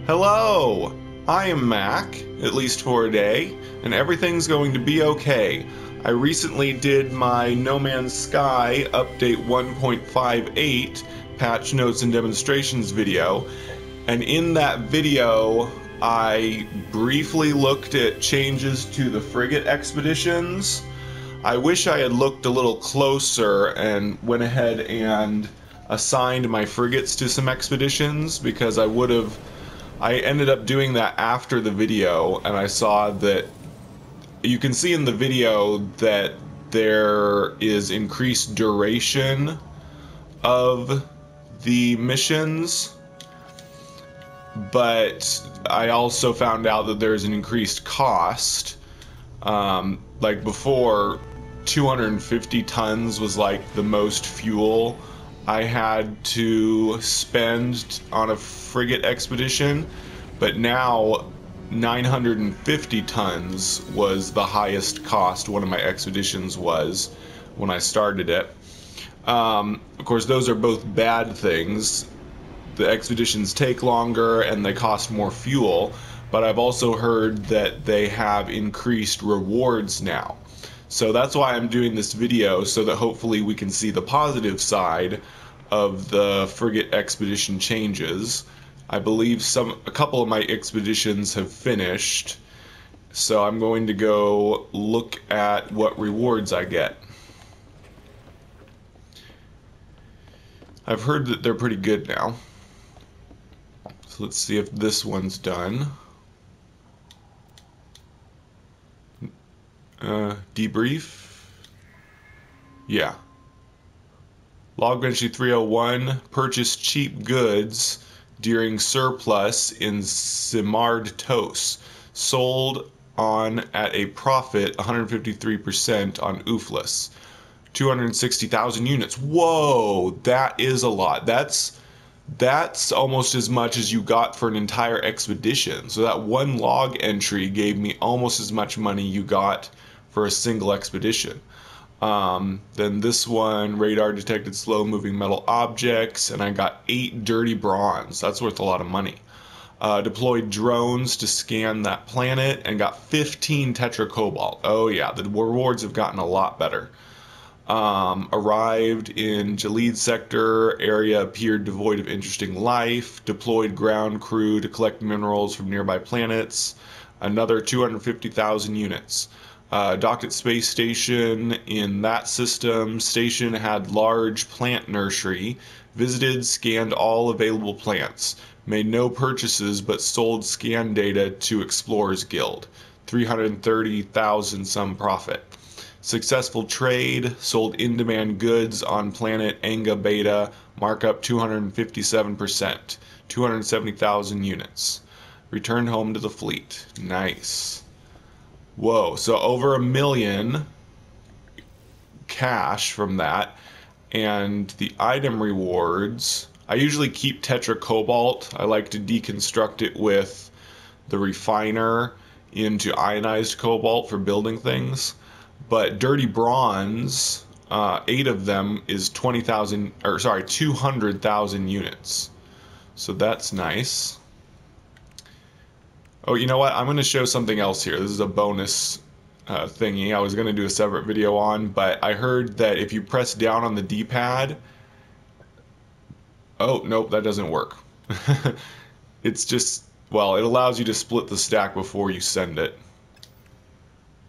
Hello! I am Mac, at least for a day, and everything's going to be okay. I recently did my No Man's Sky Update 1.58 patch notes and demonstrations video, and in that video I briefly looked at changes to the Frigate expeditions. I wish I had looked a little closer and went ahead and assigned my frigates to some expeditions, because I ended up doing that after the video, and I saw that you can see in the video that there is increased duration of the missions, but I also found out that there's an increased cost. Like before, 250 tons was like the most fuel I had to spend on a frigate expedition, but now 950 tons was the highest cost one of my expeditions was when I started it. Of course, those are both bad things. The expeditions take longer and they cost more fuel, but I've also heard that they have increased rewards now. So that's why I'm doing this video, so that hopefully we can see the positive side of the frigate expedition changes. I believe a couple of my expeditions have finished, so I'm going to go look at what rewards I get. I've heard that they're pretty good now. So let's see if this one's done. Debrief. Yeah. Log entry 301, purchase cheap goods during surplus in Simard Tos. Sold on at a profit 153% on Oofless. 260,000 units. Whoa, that is a lot. That's almost as much as you got for an entire expedition. So that one log entry gave me almost as much money you got for a single expedition. Then this one, radar detected slow moving metal objects, and I got 8 dirty bronze. That's worth a lot of money. Deployed drones to scan that planet and got 15 tetra cobalt. Oh yeah, the rewards have gotten a lot better. Arrived in Jalid sector, area appeared devoid of interesting life, deployed ground crew to collect minerals from nearby planets, another 250,000 units. Docked at space station in that system. Station had large plant nursery. Visited, scanned all available plants. Made no purchases but sold scan data to Explorers Guild. 330,000 some profit. Successful trade, sold in-demand goods on planet Anga Beta, markup 257%, 270,000 units. Returned home to the fleet. Nice. Whoa, so over 1 million cash from that. And the item rewards, I usually keep tetra cobalt. I like to deconstruct it with the refiner into ionized cobalt for building things. But dirty bronze, 8 of them is 200,000 units. So that's nice. Oh, you know what? I'm going to show something else here. This is a bonus thingy I was going to do a separate video on, but I heard that if you press down on the D-pad... Oh, nope, that doesn't work. It's just, well, it allows you to split the stack before you send it.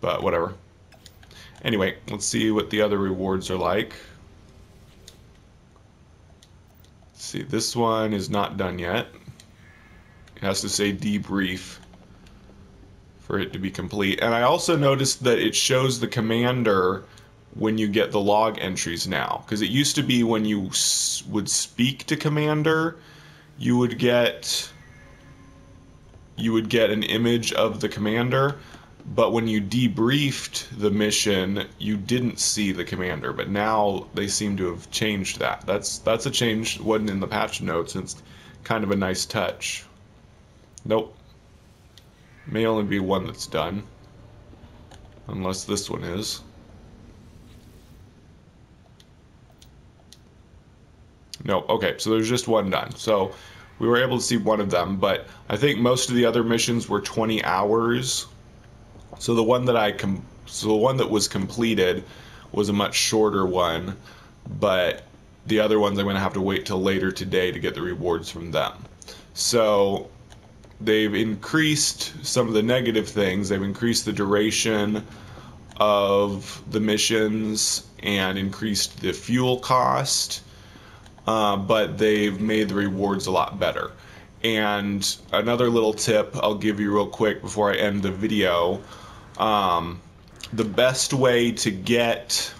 But whatever. Anyway, let's see what the other rewards are like. Let's see, this one is not done yet. It has to say debrief for it to be complete. And I also noticed that it shows the commander when you get the log entries now. Because it used to be when you would speak to commander, you would get an image of the commander. But when you debriefed the mission, you didn't see the commander. But now they seem to have changed that. That's a change that wasn't in the patch notes. It's kind of a nice touch. Nope. May only be one that's done. Unless this one is. Nope. Okay, so there's just one done. So We were able to see one of them, but I think most of the other missions were 20 hours. So the one that was completed was a much shorter one, but the other ones I'm going to have to wait till later today to get the rewards from them. So they've increased some of the negative things. They've increased the duration of the missions and increased the fuel cost, but they've made the rewards a lot better. And another little tip I'll give you real quick before I end the video. The best way to get,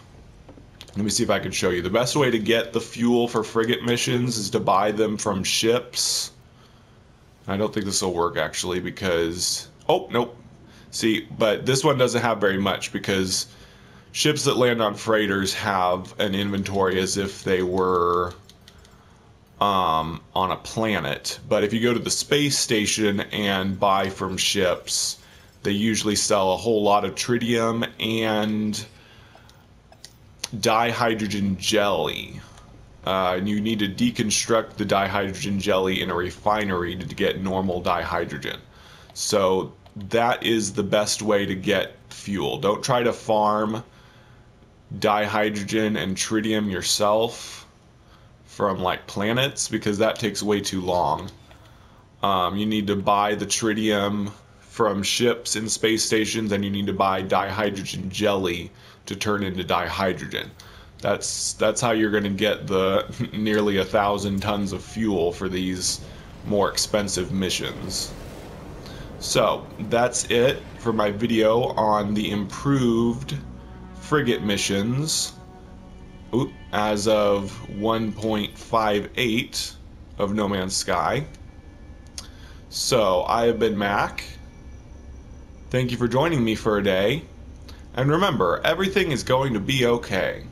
let me see if I can show you. The best way to get the fuel for frigate missions is to buy them from ships. I don't think this will work actually because, oh, nope. See, but this one doesn't have very much because ships that land on freighters have an inventory as if they were on a planet. But if you go to the space station and buy from ships, they usually sell a whole lot of tritium and dihydrogen jelly. And you need to deconstruct the dihydrogen jelly in a refinery to get normal dihydrogen. So that is the best way to get fuel. Don't try to farm dihydrogen and tritium yourself from like planets because that takes way too long. You need to buy the tritium from ships and space stations, and you need to buy dihydrogen jelly to turn into dihydrogen. That's how you're going to get the nearly 1,000 tons of fuel for these more expensive missions. So that's it for my video on the improved frigate missions as of 1.58 of No Man's Sky. So I have been Mac. Thank you for joining me for a day. And remember, everything is going to be okay.